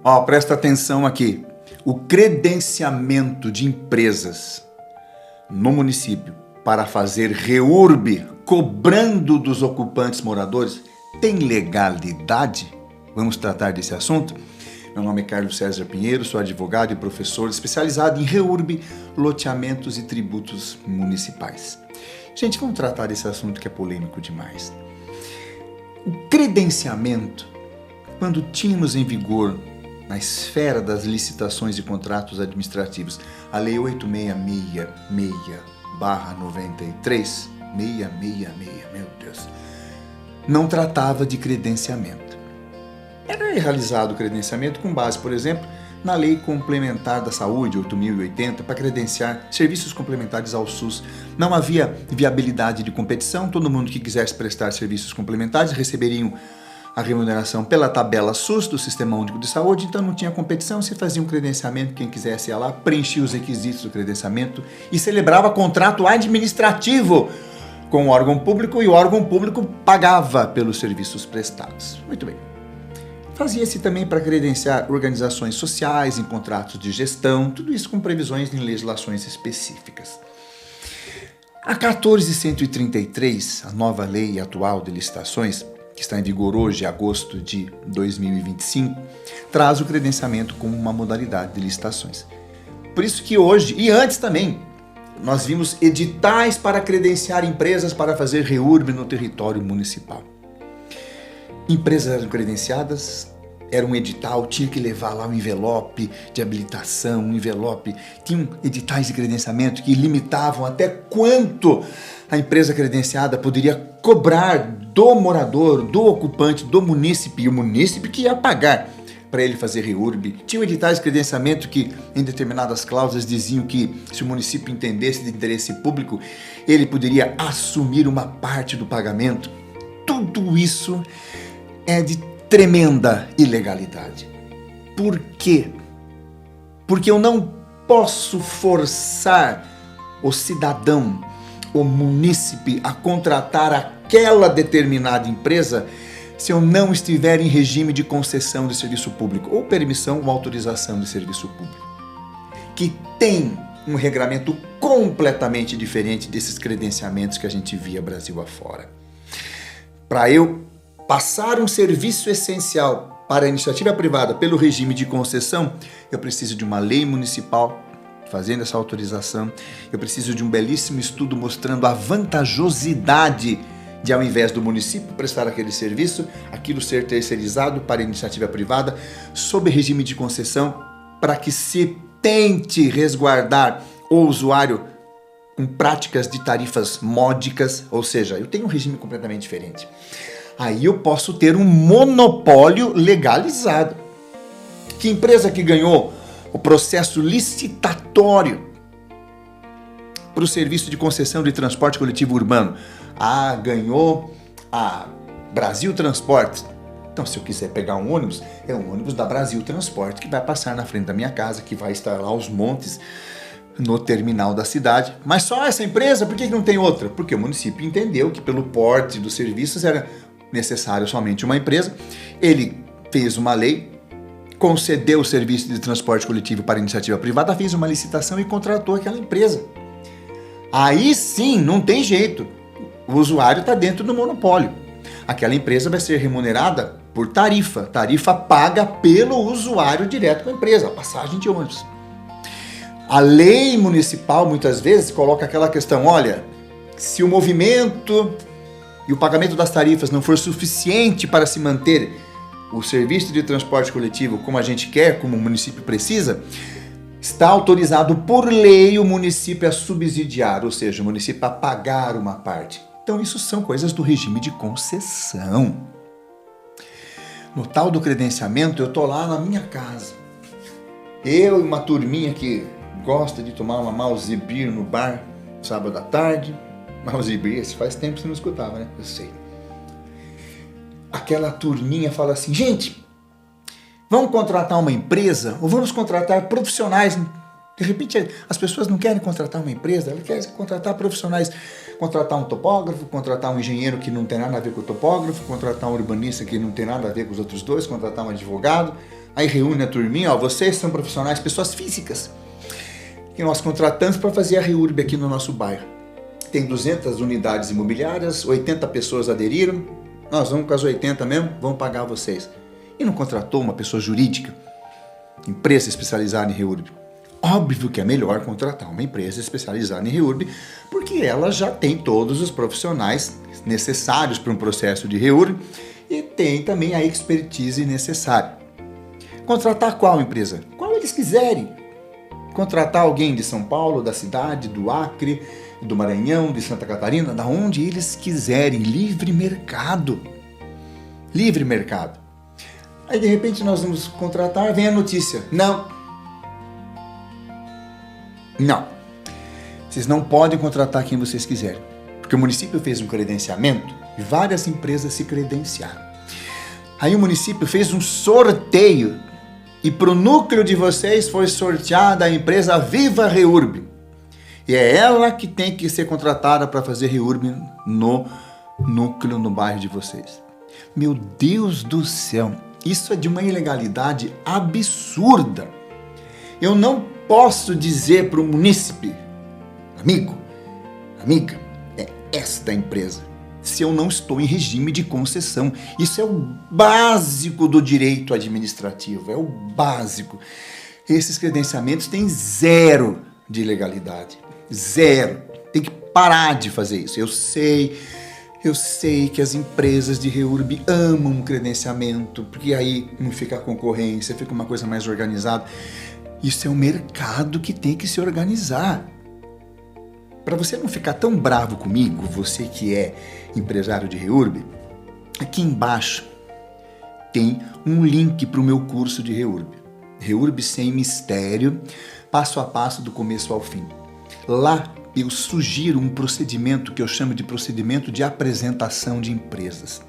Ó, presta atenção aqui. O credenciamento de empresas no município para fazer REURB, cobrando dos ocupantes moradores, tem legalidade? Vamos tratar desse assunto? Meu nome é Carlos César Pinheiro, sou advogado e professor especializado em REURB, loteamentos e tributos municipais. Gente, vamos tratar desse assunto que é polêmico demais. O credenciamento, quando tínhamos em vigor na esfera das licitações e contratos administrativos, a Lei 8666/93, 666, meu Deus, não tratava de credenciamento. Era realizado o credenciamento com base, por exemplo, na Lei Complementar da Saúde, 8.080, para credenciar serviços complementares ao SUS. Não havia viabilidade de competição, todo mundo que quisesse prestar serviços complementares receberiam a remuneração pela tabela SUS do Sistema Único de Saúde, então não tinha competição, se fazia um credenciamento, quem quisesse ia lá, preenchia os requisitos do credenciamento e celebrava contrato administrativo com o órgão público e o órgão público pagava pelos serviços prestados. Muito bem. Fazia-se também para credenciar organizações sociais em contratos de gestão, tudo isso com previsões em legislações específicas. A 14.133, a nova lei atual de licitações, que está em vigor hoje, agosto de 2025, traz o credenciamento como uma modalidade de licitações. Por isso que hoje, e antes também, nós vimos editais para credenciar empresas para fazer REURB no território municipal. Empresas eram credenciadas, era um edital, tinha que levar lá um envelope de habilitação, um envelope, tinham editais de credenciamento que limitavam até quanto a empresa credenciada poderia cobrar do morador, do ocupante, do munícipe, e o munícipe que ia pagar para ele fazer REURB. Tinham editais de credenciamento que, em determinadas cláusulas, diziam que se o município entendesse de interesse público, ele poderia assumir uma parte do pagamento. Tudo isso é de tremenda ilegalidade. Por quê? Porque eu não posso forçar o cidadão, o munícipe, a contratar aquela determinada empresa se eu não estiver em regime de concessão de serviço público, ou permissão ou autorização de serviço público, que tem um regramento completamente diferente desses credenciamentos que a gente via Brasil afora. Para eu passar um serviço essencial para a iniciativa privada pelo regime de concessão, eu preciso de uma lei municipal fazendo essa autorização, eu preciso de um belíssimo estudo mostrando a vantajosidade de, ao invés do município prestar aquele serviço, aquilo ser terceirizado para a iniciativa privada, sob regime de concessão, para que se tente resguardar o usuário com práticas de tarifas módicas, ou seja, eu tenho um regime completamente diferente. Aí eu posso ter um monopólio legalizado. Que empresa que ganhou o processo licitatório para o serviço de concessão de transporte coletivo urbano? Ah, ganhou a Brasil Transportes. Então, se eu quiser pegar um ônibus, é um ônibus da Brasil Transporte que vai passar na frente da minha casa, que vai estar lá aos montes no terminal da cidade. Mas só essa empresa? Por que não tem outra? Porque o município entendeu que pelo porte dos serviços era necessário somente uma empresa. Ele fez uma lei, concedeu o serviço de transporte coletivo para iniciativa privada, fez uma licitação e contratou aquela empresa. Aí sim, não tem jeito. O usuário está dentro do monopólio. Aquela empresa vai ser remunerada por tarifa paga pelo usuário direto com a empresa, a passagem de ônibus. A lei municipal, muitas vezes, coloca aquela questão, olha, se o movimento e o pagamento das tarifas não for suficiente para se manter o serviço de transporte coletivo como a gente quer, como o município precisa, está autorizado por lei o município a subsidiar, ou seja, o município a pagar uma parte. Então isso são coisas do regime de concessão. No tal do credenciamento, eu tô lá na minha casa. Eu e uma turminha que gosta de tomar uma mouse beer no bar, sábado à tarde. Mouse beer, faz tempo que você não escutava, né? Eu sei. Aquela turminha fala assim, gente, vamos contratar uma empresa ou vamos contratar profissionais? De repente, as pessoas não querem contratar uma empresa, elas querem contratar profissionais. Contratar um topógrafo, contratar um engenheiro que não tem nada a ver com o topógrafo, contratar um urbanista que não tem nada a ver com os outros dois, contratar um advogado. Aí reúne a turminha, vocês são profissionais, pessoas físicas, que nós contratamos para fazer a REURB aqui no nosso bairro. Tem 200 unidades imobiliárias, 80 pessoas aderiram, nós vamos com as 80 mesmo, vamos pagar vocês. E não contratou uma pessoa jurídica, empresa especializada em REURB. Óbvio que é melhor contratar uma empresa especializada em REURB, porque ela já tem todos os profissionais necessários para um processo de REURB e tem também a expertise necessária. Contratar qual empresa? Qual eles quiserem. Contratar alguém de São Paulo, da cidade, do Acre, do Maranhão, de Santa Catarina, da onde eles quiserem. Livre mercado. Livre mercado. Aí de repente nós vamos contratar, vem a notícia. Não. Vocês não podem contratar quem vocês quiserem. Porque o município fez um credenciamento e várias empresas se credenciaram. Aí o município fez um sorteio e para o núcleo de vocês foi sorteada a empresa Viva REURB. E é ela que tem que ser contratada para fazer REURB no núcleo, no bairro de vocês. Meu Deus do céu, isso é de uma ilegalidade absurda. Eu não posso dizer para o munícipe, amigo, amiga, é esta empresa, se eu não estou em regime de concessão. Isso é o básico do direito administrativo, é o básico. Esses credenciamentos têm zero de ilegalidade, zero. Tem que parar de fazer isso. Eu sei que as empresas de REURB amam o credenciamento, porque aí não fica a concorrência, fica uma coisa mais organizada. Isso é um mercado que tem que se organizar. Para você não ficar tão bravo comigo, você que é empresário de REURB, aqui embaixo tem um link para o meu curso de REURB. REURB sem mistério, passo a passo do começo ao fim. Lá eu sugiro um procedimento que eu chamo de procedimento de apresentação de empresas,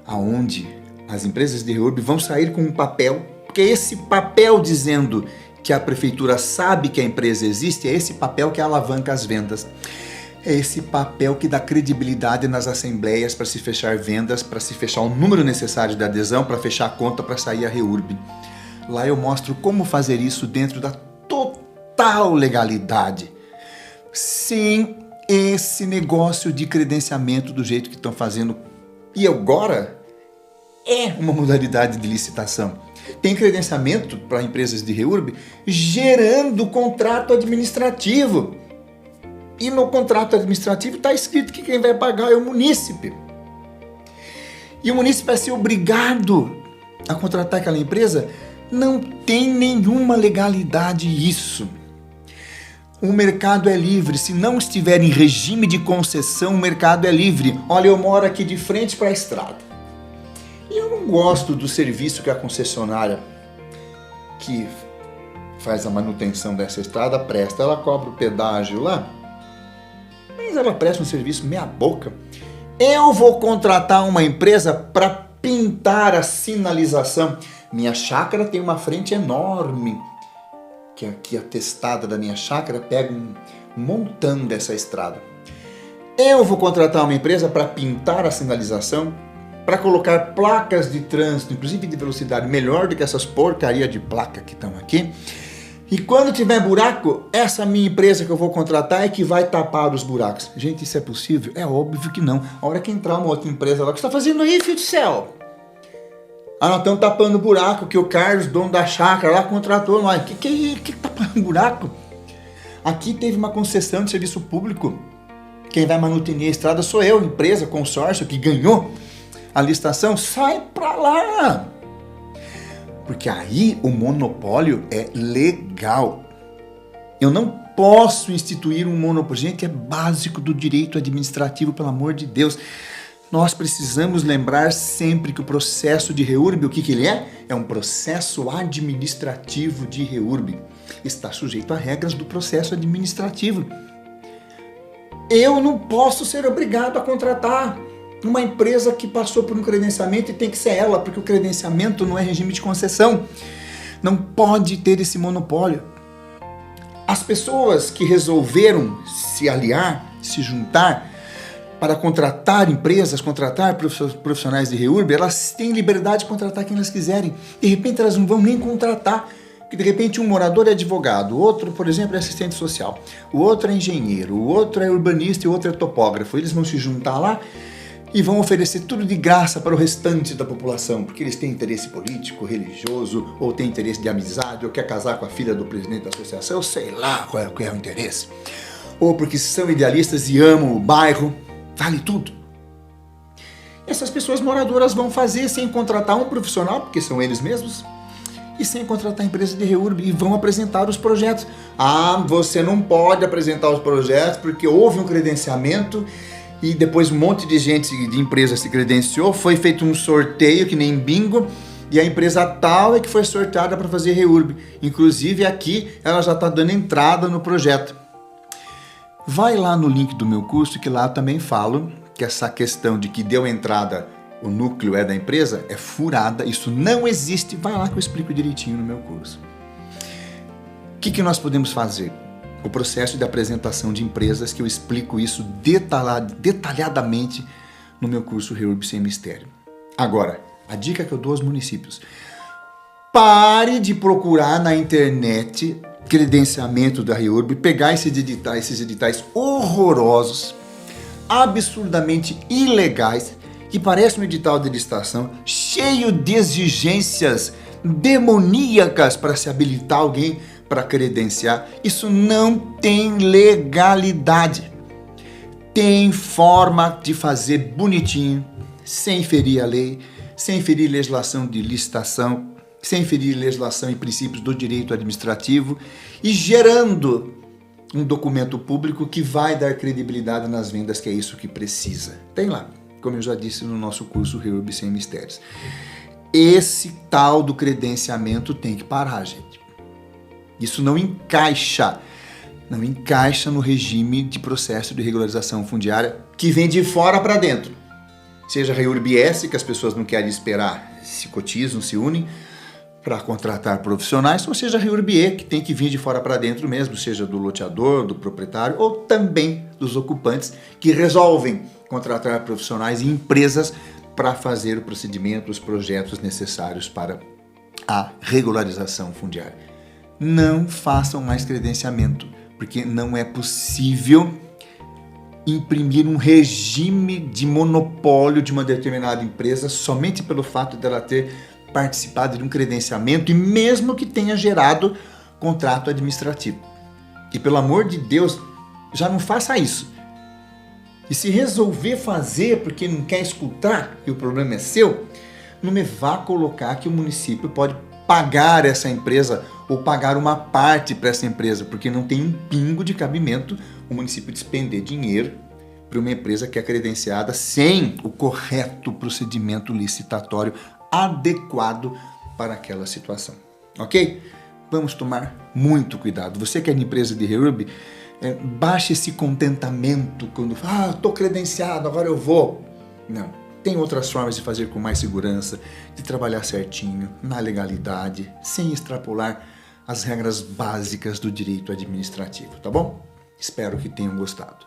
aonde as empresas de REURB vão sair com um papel, porque esse papel dizendo que a prefeitura sabe que a empresa existe, é esse papel que alavanca as vendas. É esse papel que dá credibilidade nas assembleias para se fechar vendas, para se fechar o número necessário de adesão, para fechar a conta, para sair a REURB. Lá eu mostro como fazer isso dentro da total legalidade, sem esse negócio de credenciamento do jeito que estão fazendo. E agora é uma modalidade de licitação. Tem credenciamento para empresas de REURB gerando contrato administrativo. E no contrato administrativo está escrito que quem vai pagar é o munícipe. E o munícipe vai ser obrigado a contratar aquela empresa. Não tem nenhuma legalidade isso. O mercado é livre. Se não estiver em regime de concessão, o mercado é livre. Olha, eu moro aqui de frente para a estrada. E eu não gosto do serviço que a concessionária que faz a manutenção dessa estrada presta. Ela cobra o pedágio lá, mas ela presta um serviço meia boca. Eu vou contratar uma empresa para pintar a sinalização. Minha chácara tem uma frente enorme, que aqui a testada da minha chácara pega um montão dessa estrada. Eu vou contratar uma empresa para pintar a sinalização, para colocar placas de trânsito, inclusive de velocidade, melhor do que essas porcarias de placa que estão aqui. E quando tiver buraco, essa minha empresa que eu vou contratar é que vai tapar os buracos. Gente, isso é possível? É óbvio que não. A hora que entrar uma outra empresa lá, o que você está fazendo aí, filho do céu? Ah, nós estamos tapando buraco, que o Carlos, dono da chácara lá, contratou nós. Que tapando buraco? Aqui teve uma concessão de serviço público. Quem vai manutenir a estrada sou eu, empresa, consórcio, que ganhou a licitação. Sai pra lá! Porque aí o monopólio é legal. Eu não posso instituir um monopólio. Gente, é básico do direito administrativo, pelo amor de Deus. Nós precisamos lembrar sempre que o processo de REURB, o que ele é? É um processo administrativo de REURB. Está sujeito a regras do processo administrativo. Eu não posso ser obrigado a contratar uma empresa que passou por um credenciamento e tem que ser ela, porque o credenciamento não é regime de concessão. Não pode ter esse monopólio. As pessoas que resolveram se aliar, se juntar, para contratar empresas, contratar profissionais de REURB, elas têm liberdade de contratar quem elas quiserem. De repente elas não vão nem contratar, porque de repente um morador é advogado, o outro, por exemplo, é assistente social, o outro é engenheiro, o outro é urbanista e o outro é topógrafo. Eles vão se juntar lá e vão oferecer tudo de graça para o restante da população, porque eles têm interesse político, religioso, ou têm interesse de amizade, ou quer casar com a filha do presidente da associação, sei lá qual é o interesse. Ou porque são idealistas e amam o bairro. Vale tudo. Essas pessoas moradoras vão fazer sem contratar um profissional, porque são eles mesmos, e sem contratar a empresa de REURB, e vão apresentar os projetos. Ah, você não pode apresentar os projetos porque houve um credenciamento e depois um monte de gente de empresa se credenciou, foi feito um sorteio que nem bingo, e a empresa tal é que foi sorteada para fazer REURB. Inclusive aqui ela já está dando entrada no projeto. Vai lá no link do meu curso, que lá também falo que essa questão de que deu entrada, o núcleo é da empresa, é furada, isso não existe. Vai lá que eu explico direitinho no meu curso. O que nós podemos fazer? O processo de apresentação de empresas, que eu explico isso detalhadamente no meu curso REURB Sem Mistério. Agora, a dica que eu dou aos municípios: pare de procurar na internet credenciamento da REURB, pegar esses editais horrorosos, absurdamente ilegais, que parece um edital de licitação cheio de exigências demoníacas para se habilitar alguém para credenciar. Isso não tem legalidade. Tem forma de fazer bonitinho, sem ferir a lei, sem ferir legislação de licitação, sem ferir legislação e princípios do direito administrativo, e gerando um documento público que vai dar credibilidade nas vendas, que é isso que precisa. Tem lá, como eu já disse no nosso curso REURB Sem Mistérios. Esse tal do credenciamento tem que parar, gente. Isso não encaixa no regime de processo de regularização fundiária que vem de fora para dentro. Seja REURB S, que as pessoas não querem esperar, se cotizam, se unem para contratar profissionais, ou seja, REURB E, que tem que vir de fora para dentro mesmo, seja do loteador, do proprietário, ou também dos ocupantes que resolvem contratar profissionais e empresas para fazer o procedimento, os projetos necessários para a regularização fundiária. Não façam mais credenciamento, porque não é possível imprimir um regime de monopólio de uma determinada empresa somente pelo fato dela ter participado de um credenciamento, e mesmo que tenha gerado contrato administrativo. E pelo amor de Deus, já não faça isso. E se resolver fazer porque não quer escutar e o problema é seu, não me vá colocar que o município pode pagar essa empresa ou pagar uma parte para essa empresa, porque não tem um pingo de cabimento o município despender dinheiro para uma empresa que é credenciada sem o correto procedimento licitatório adequado para aquela situação. Ok? Vamos tomar muito cuidado. Você que é de empresa de REURB, baixe esse contentamento quando fala, estou credenciado, agora eu vou. Não. Tem outras formas de fazer com mais segurança, de trabalhar certinho, na legalidade, sem extrapolar as regras básicas do direito administrativo, tá bom? Espero que tenham gostado.